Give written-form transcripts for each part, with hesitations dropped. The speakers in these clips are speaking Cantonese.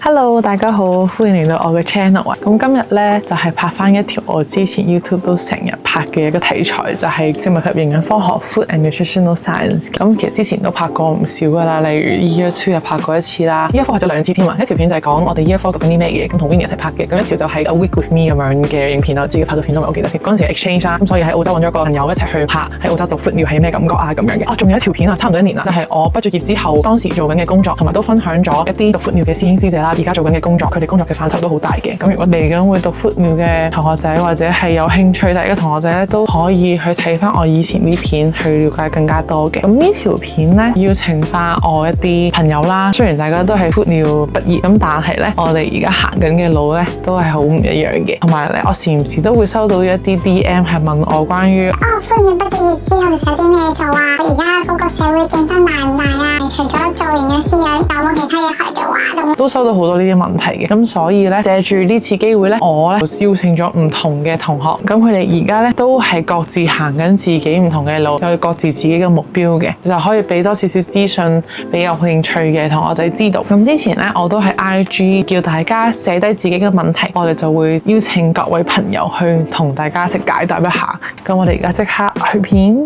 Hello， 大家好，歡迎嚟到我嘅 channel 啊！咁今日咧就係拍翻一條我之前 YouTube 都成日拍嘅一個題材，就係食物及營養科學 （Food and Nutritional Science）。咁其實之前都拍過唔少噶啦，例如 Year 2又拍過一次啦，Year 4拍咗2次添啊！一條片就係講我哋 Year 4讀緊啲咩嘢，咁同 Winnie 一齊拍嘅。咁一條就係 A Week with Me 咁樣嘅影片啦，我自己拍咗片都我記得添。嗰陣時 exchange 啦，咁所以喺澳洲揾咗個朋友一齊去拍喺澳洲讀 food 係咩感覺啊咁樣嘅。仲有一條片啊，差唔多1年啦，就係我畢咗業之後當時做緊嘅工作，同埋都分享咗一啲讀 food 嘅師兄師姐啦，而家做緊嘅工作。佢哋工作嘅範疇都好大嘅，咁如果嚟緊會讀 food 嘅同學仔或者係有興趣嘅同學仔咧，都可以去睇翻我以前啲片去了解更加多嘅。咁呢條片咧邀請翻我一啲朋友啦，雖然大家都係 food 畢業，咁但係咧我哋而家行緊嘅路咧都係好唔一樣嘅。同埋咧，我時唔時都會收到一啲 DM 係問我關於food 畢咗業之後有啲咩做啊？而家嗰個社會競爭大唔大啊？除咗做營養師有冇其他嘢可以做啊？咁都收到好多呢啲問題嘅。咁所以咧，借住呢次機會咧，我咧邀請咗唔同嘅同學，咁佢哋而家咧都係各自行緊自己唔同嘅路，有各自自己嘅目標嘅，就可以俾多少少資訊俾有興趣嘅同學仔知道。咁之前咧，我都喺 IG 叫大家寫低自己嘅問題，我哋就會邀請各位朋友去同大家一齊解答一下。咁我哋而家即刻去片。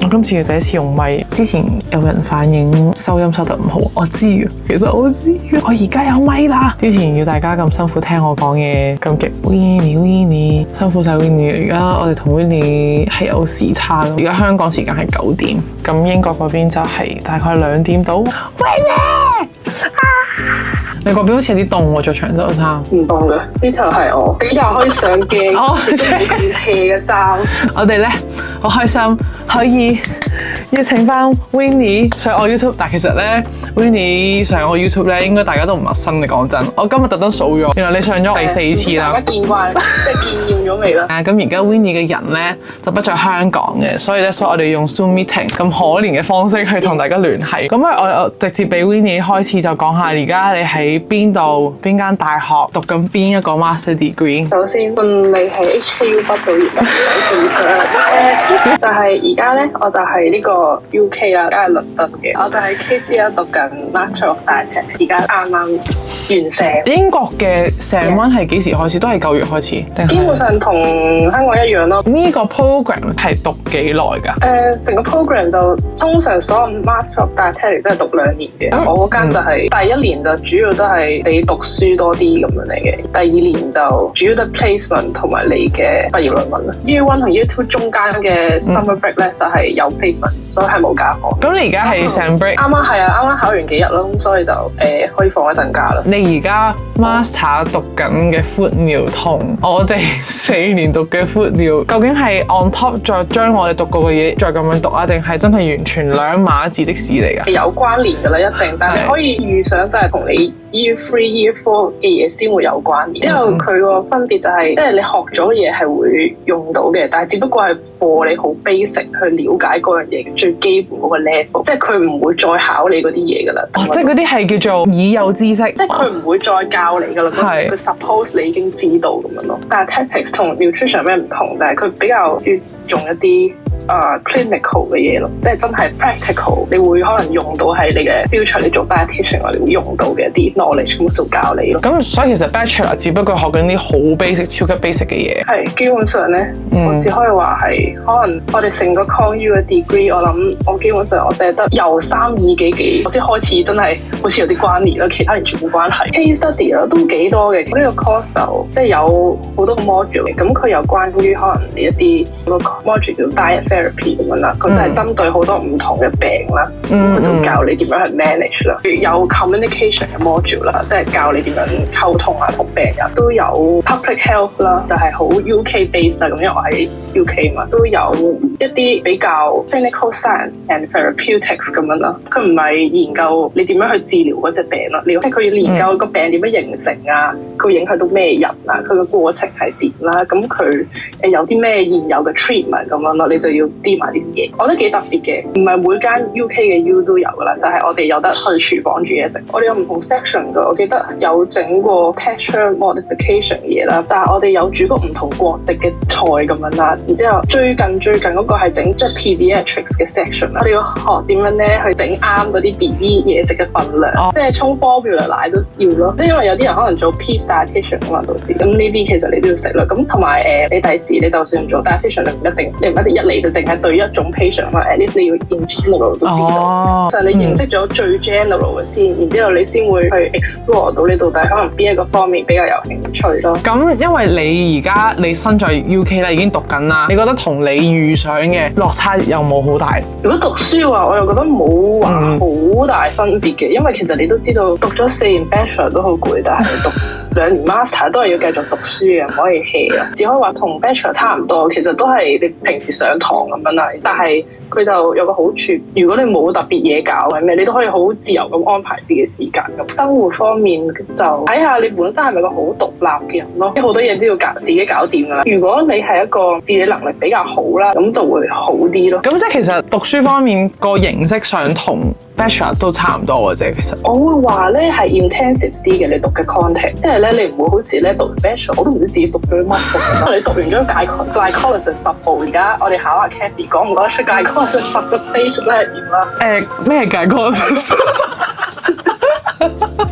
我今次第一次用咪，之前有人反映收音收得唔好，我知嘅，其實我知嘅，我而家有咪啦。之前要大家咁辛苦聽我講嘢咁極 Winnie 辛苦晒 Winnie。而家我哋同 Winnie 係有時差嘅，而家香港時間係9點，咁英國嗰邊就係大概2點到。Winnie 你嗰邊好似有啲凍喎，着長袖衫。唔凍嘅，呢條係我比較可以上鏡，咁 hea 嘅衫。我哋咧好開心可以邀請翻 Winnie 上我 YouTube， 但其實咧 Winnie 上我 YouTube 咧應該大家都唔陌生嘅。講真，我今日特登數咗，原來你上咗第4次啦。大家見慣，即係見厭咗未啦？咁而家 Winnie 嘅人咧就不在香港嘅，所以我哋用 Zoom meeting 咁可憐嘅方式去同大家聯繫。咁我直接俾 Winnie 開始就講下，而家你喺邊間大學讀緊邊一個 master degree？ 首先順利係 HKU 畢到業啦，但係而家咧我就係呢個 UK 啦，梗係倫敦嘅，我就喺 KCL 讀緊 Master of Dietetics， 而家啱啱完成。英國嘅成溫係幾時開始？都係9月開始，基本上同香港一樣咯。呢個 program 係讀幾耐㗎？成個 program 就通常所有 Master of Dietetics 都係讀2年嘅。我嗰間就係第1年就主要都係你讀書多啲咁樣嚟嘅，第2年就主要都 placement 同埋你嘅畢業論文啦。Year 1同 Year 2中間嘅 summer break 咧就係有 placement，所以係冇假課。咁你而家係成 break？啱啱考完幾日咯，咁所以就可以放一陣假啦。你而家 master 讀緊嘅 food 同我哋4年讀嘅 food 究竟係 on top 再將我哋讀過嘅嘢再咁樣讀啊，定係真係完全兩碼子的事嚟㗎？有關聯㗎啦，一定，但係可以預想就係同你Year 3、Year 4嘅嘢先會有關聯。之後佢個分別就係，即係你學咗嘢係會用到嘅，但係只不過係課你好 basic 去了解嗰樣嘢最基本嗰個 level， 即係佢唔會再考你嗰啲嘢噶啦。即係嗰啲係叫做已有知識，即係佢唔會再教你噶啦。佢 suppose 你已經知道咁樣咯。但係 Dietetics 同 nutrition 有咩唔同？就係佢比較注重一啲clinical 嘅嘢咯，即係真係 practical， 你會可能用到喺你嘅 future， 你做 dietitian 你會用到嘅一啲 knowledge 咁就教你咯。咁所以其實 bachelor 只不過學緊啲好 basic、超級 basic 嘅嘢。係基本上咧，我只可以話係可能我哋成個 Con U 嘅 degree， 我諗我基本上我淨係得由3、2幾，我先開始真係好似有啲關聯啦，其他完全冇關係。Case study 啦都幾多嘅，呢個 course 就即係有好多個 module 嘅，咁佢有關於可能你一啲個 module 叫 diet therapy 咁樣啦，佢就係針對好多唔同嘅病啦，佢就教你點樣去 manage 啦。有 communication 嘅 module 啦，即係教你點樣溝通啊，同病人。都有 public health 啦，就係好 UK based 啦，咁因為我喺 UK 嘛，都有一啲比較 clinical science and therapeutics 咁樣啦。佢唔係研究你點樣去治療嗰隻病啦，即係佢要研究個病點樣形成啊，佢影響到咩人啊，佢個過程係點啦，咁佢有啲咩現有嘅 treatment 咁樣咯，你就要要 D 埋啲嘢，我覺得幾特別嘅。唔係每間 UK 嘅 U 都有噶啦，但係我哋有得去廚房煮嘢食。我哋有唔同 section 噶，我記得有整過 texture modification 嘅嘢啦，但係我哋有煮過唔同國籍嘅菜咁樣啦。然之後最近嗰個係整即係 pediatrics 嘅 section 啦，我哋要學點樣咧去整啱嗰啲 BB 嘢食嘅分量，即係沖 formula 奶都要咯。即係因為有啲人可能做 ped dietitian 啊嘛，到時咁呢啲其實你都要食啦。咁同埋你第時你就算做 dietitian，你唔一定一嚟就淨係對一種 patient 嘛。at least 你要 in general 都知道。就你認識咗最 general 嘅先，然之後你先會去 explore 到你到底可能邊一個方面比較有興趣咯。咁因為你而家你身在 UK 啦，已經讀緊啦，你覺得同你預想嘅落差有冇好大？如果讀書嘅話，我又覺得冇話好大分別嘅，因為其實你都知道讀咗4年 bachelor 都好攰，但係讀2年 master 都係要繼續讀書嘅，唔可以 hea 啊。只可以話同 bachelor 差唔多，其實都係你平時上堂咁樣啦。但係佢就有個好處，如果你冇特別嘢搞係咩，你都可以好自由咁安排自己時間。咁生活方面就睇下你本身係咪個好獨立嘅人咯，即係好多嘢都要自己搞掂噶啦。如果你係一個自理能力比較好啦，咁就會好啲咯。咁即係其實讀書方面個形式上同 bachelor 都差唔多嘅啫。其實我會話咧係 intensive 啲嘅，你讀嘅 content， 即係咧你唔會好似咧讀完 bachelor 我都唔知自己讀咗啲乜。你讀完咗 glycolysis 10步，而家我哋考下 Cathy 講唔講得出 glycolysis 10個 stage 咧係點啦？咩 glycolysis？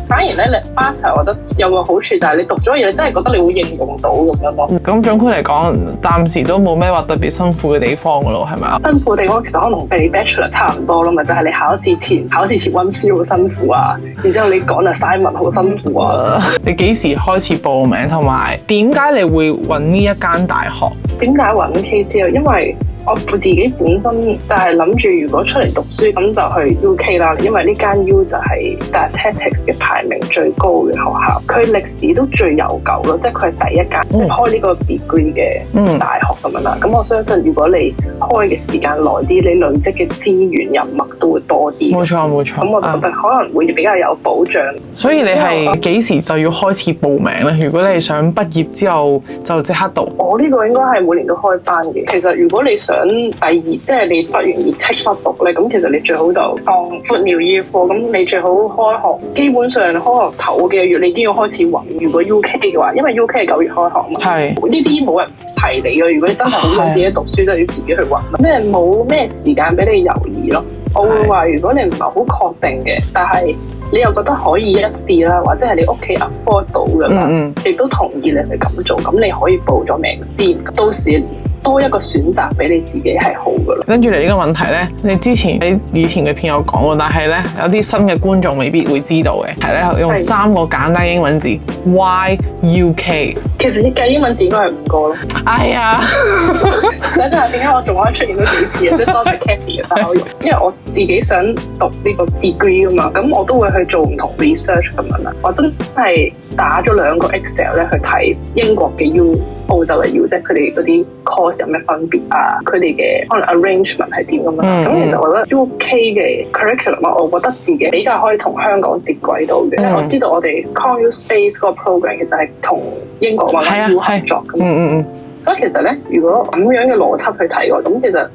反而咧，你 master 我覺得有個好處就係你讀咗嘢，你真係覺得你會應用到咁樣咯。咁總括嚟講，暫時都冇咩話特別辛苦嘅地方噶咯，係咪啊？辛苦嘅地方其實可能同你 bachelor 差唔多咯，咪就係你考試前溫書好辛苦啊，然之後你講 assignment 好辛苦啊。你幾時開始報名，同埋點解你會揾呢一間大學？點解揾 KC 啊？因為我自己本身就係諗住，如果出嚟讀書咁就去 UK 啦，因為呢間 U 就係 dietetics 嘅排名最高嘅學校，佢歷史都最悠久咯，即係佢係第一間開呢個 degree 嘅大學咁樣啦。咁我相信如果你開嘅時間耐啲，你累積嘅資源人脈都會多啲。冇錯冇錯。咁我覺得可能會比較有保障。所以你係幾時就要開始報名咧？如果你係想畢業之後就即刻讀？我呢個應該係每年都開班嘅。其實如果你想第二，即係你畢完業即刻讀咧，咁其實你最好就當 football year 課，咁你最好開學，基本上開學頭嘅月你已經要開始揾。如果 UK 嘅話，因為 UK 係9月開學嘛，係呢啲冇人提你嘅。如果你真係好想自己讀書，就要自己去揾。咩冇咩時間俾你猶豫咯。我會話，如果你唔係好確定嘅，但係你又覺得可以一試啦，或者係你屋企 afford 到嘅啦，亦都同意你去咁做，咁你可以報咗名先，到時多一個選擇俾你自己係好噶啦。跟住嚟呢個問題咧，你之前喺以前嘅片有講過，但係咧有啲新嘅觀眾未必會知道嘅，係咧用3個簡單英文字 Why UK。其實你計英文字應該係5個咯。哎呀，等陣點解我仲可以出現咗幾次啊？即係多謝 Cathy 嘅包容，因為我自己想讀呢個 degree 噶嘛，咁我都會去做唔同 research 咁樣啦。我真係打咗2個 Excel 咧去睇英國嘅 U、澳洲嘅 U， 即係佢哋嗰啲 course 有咩分別啊？佢哋嘅可能 arrangement 係點咁樣？咁其實我覺得 UK 嘅 curriculum， 我覺得自己比較可以同香港接軌到嘅。因為我知道我哋 ConU Space 嗰個 program 其實係同英國或者 U 合作嘅。所以其實咧，如果咁樣嘅邏輯去睇嘅話，咁其實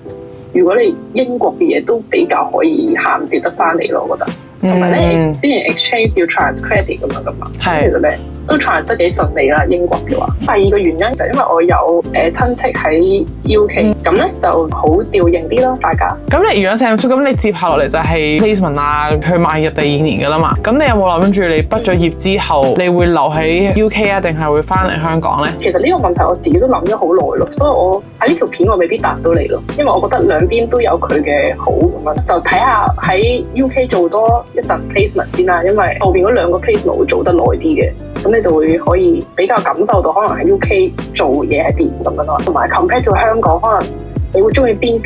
如果你英國嘅嘢都比較可以銜接得翻嚟咯，我覺得。同埋咧，之前 exchange 要 trans credit 咁樣噶嘛，其實咧都 trans 得幾順利啦。英國嘅話，第二個原因就係因為我有親戚喺 UK，咁咧就好照應啲咯，大家。咁你如果上咗咁，你接下落嚟就係 placement 啊，去邁入第2年噶啦嘛。咁你有冇諗住你畢咗業之後，你會留喺 UK 啊，定係會翻嚟香港咧？其實呢個問題我自己都諗咗好耐咯，所以我喺呢條片我未必答到你咯，因為我覺得兩邊都有佢嘅好咁樣，就睇下喺 UK 做多一陣 placement 先啦，因為後邊嗰2個 placement 會做得耐啲嘅，咁你就會可以比較感受到可能喺 UK 做嘢係點咁樣咯，同埋 compare to 香港可能你會中意邊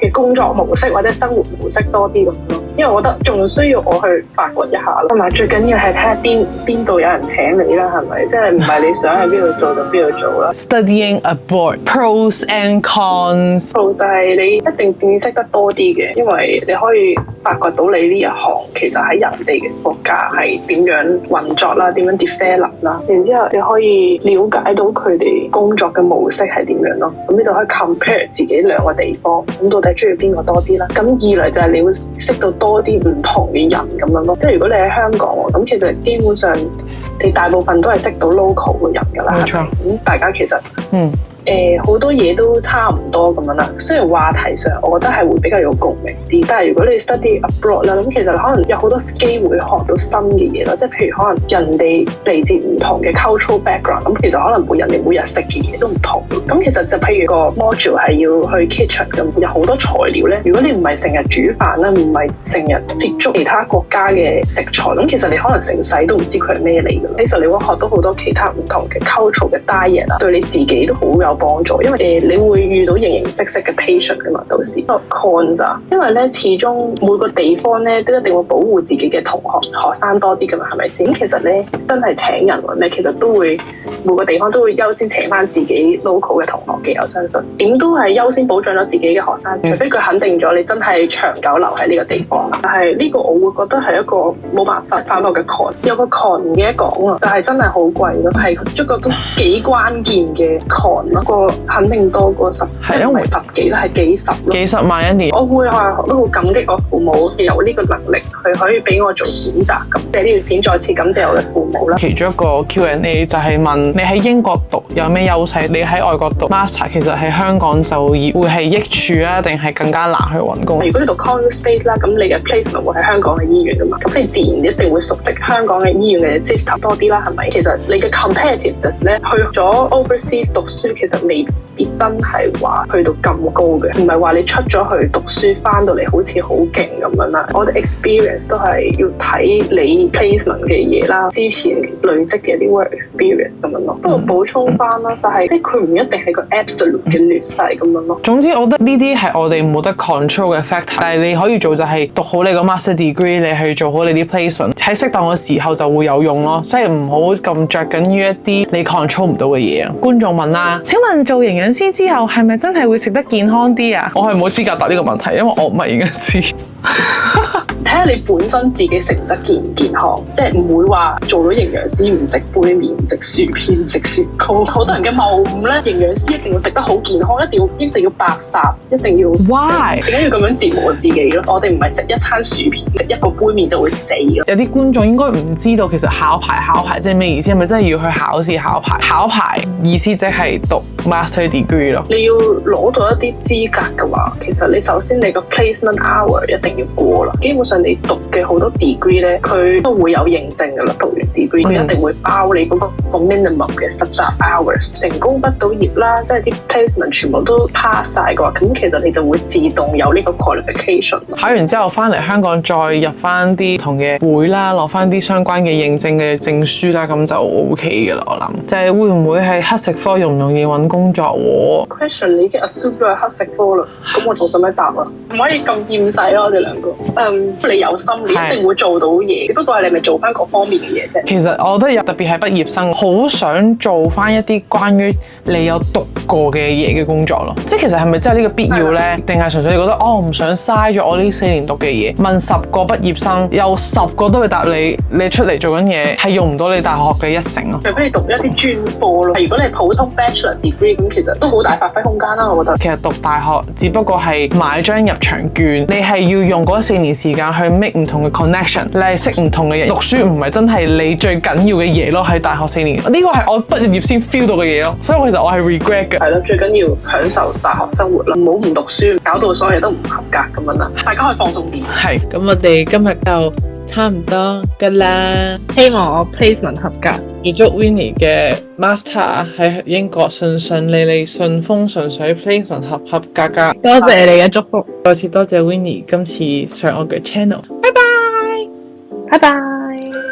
嘅工作模式或者生活模式多啲咁咯，因為我覺得仲需要我去發掘一下，同埋最緊要係睇下邊度有人請你啦，係咪？即係唔係你想喺邊度做就邊度做啦。Studying abroad, pros and cons。pros 就係你一定見識得多啲嘅，因為你可以發掘到你呢一行其實喺人哋嘅國家係點樣運作啦，點樣 develop 啦，然之後你可以了解到佢哋工作嘅模式係點樣咯，咁你就可以 compare 自己兩個地方，咁到底中意邊個多啲啦？咁二嚟就係你會識到多啲唔同嘅人咁樣咯。即係如果你喺香港喎，咁其實基本上你大部分都係識到 local 嘅人㗎啦。冇錯。咁大家其實好多嘢都差唔多咁樣啦。雖然話題上我覺得係會比較有共鳴啲，但係如果你 study abroad 啦，咁其實可能有好多機會學到新嘅嘢啦。即係譬如可能人哋嚟自唔同嘅 cultural background，咁其實可能人哋每日食嘅嘢都唔同。咁其實就譬如個 module 係要去 kitchen 咁，有好多材料咧。如果你唔係成日煮飯啦，唔係成日接觸其他國家嘅食材，咁其實你可能成世都唔知佢係咩嚟嘅。其實你會學到好多其他唔同嘅 cultural 嘅 diet 啊，對你自己都好有幫助，因為你會遇到形形色色嘅 patient 噶嘛，到時。con 咋？因為咧始終每個地方咧都一定會保護自己嘅同學生多啲噶嘛，係咪先？咁其實咧真係請人或咩，其實都會每個地方都會優先請翻自己 local 嘅同學嘅，我相信點都係優先保障咗自己嘅學生，除非佢肯定咗你真係長久留喺呢個地方。但係呢個我會覺得係一個冇辦法反駁嘅 con。有個 con 唔記得講啊，就係真係好貴咯，係一個都幾關鍵嘅 con 咯。個肯定多過10，因為10幾啦，係幾十咯，幾十萬一年。我會係都好感激我父母有呢個能力，佢可以俾我做選擇咁。借呢條片再次感謝我嘅父母啦。其中一個 Q&A 就係問你喺英國讀有咩優勢？你喺外國讀 master 其實喺香港就業會係益處啊，定係更加難去揾工？如果你讀 College Space 啦，咁你嘅 placement 會喺香港嘅醫院噶嘛，咁你自然一定會熟悉香港嘅醫院嘅 system 多啲啦，係咪？其實你嘅 competitiveness 咧，去咗 overseas 讀書，其實未必真係話去到咁高嘅，唔係話你出咗去讀書翻到嚟好似好勁咁樣啦。我哋 experience 都係要睇你 placement 嘅嘢啦，之前累積嘅啲 work experience 咁樣咯。不過補充翻啦，但係佢唔一定係個 absolute 嘅劣勢咁樣咯。總之，我覺得呢啲係我哋冇得 control 嘅 factor，但係你可以做就係讀好你個 master degree，你去做好你啲 placement，喺適當嘅時候就會有用咯。即係唔好咁着緊於一啲你 control 唔到嘅嘢啊。觀眾問啦，請問做營養師之後係咪真係會食得健康啲啊？我係冇資格答呢個問題，因為我唔係營養師。睇下你本身自己食得健唔健康，即係唔會話做咗營養師唔食杯麵、唔食薯片、唔食雪糕。好多人嘅謬誤咧，營養師一定要食得好健康，一定要白霎，一定要 Why？ 點解要咁樣折磨自己咯？我哋唔係食一餐薯片、食一個杯麵就會死嘅。有啲觀眾應該唔知道其實考牌即係咩意思？係咪真係要去考試考牌？考牌意思即係讀 master degree 咯。你要攞到一啲資格嘅話，其實你首先你個 placement hour 一定要過啦。基本上你讀嘅好多 degree 咧，佢都會有認證噶啦。讀完 degree 佢一定會包你嗰個 minimum 嘅實習 hours。成功畢到業啦，即係啲 placement 全部都 pass 晒嘅話，咁其實你就會自動有呢個 qualification。考完之後翻嚟香港再入翻啲同嘅會啦，攞翻啲相關嘅認證嘅證書啦，咁就 OK 嘅啦。我諗就係會唔會係黑食科容唔容易揾工作？Question 你已經 assume 咗係黑食科啦，咁我仲使咩答啊？唔可以咁厭世咯，我哋兩個。你有心，你一定會做到嘢，只不過係你咪做翻各方面嘅嘢啫。其實我覺得特別係畢業生，好想做翻一啲關於你有讀過嘅嘢嘅工作咯。即係其實係咪真係呢個必要呢？定係純粹你覺得我唔想嘥咗我呢4年讀嘅嘢？問10個畢業生，有10個都會答你出嚟做緊嘢係用唔到你大學嘅1成咯。除非你讀一啲專科咯。如果你係普通 bachelor degree 咁，其實都好大發揮空間啦。我覺得其實讀大學只不過係買張入場券，你係要用嗰4年時間去 make 唔同嘅 connection， 你係識唔同嘅人。讀書唔係真係你最緊要嘅嘢咯。喺大學4年，呢個係我畢業先 feel 到嘅嘢咯。所以其實我係 regret 嘅。係咯，最緊要享受大學生活啦，唔好唔讀書，搞到所有嘢都唔合格咁樣啦。大家可以放鬆啲。係，咁我哋今日就差唔多噶啦。希望我 placement 合格，預祝 Winnie 嘅 master 喺英國順順利利、順風順水 placement 合格格。多謝你嘅祝福，再次多謝 Winnie 今次上我嘅 channel。拜拜，拜拜。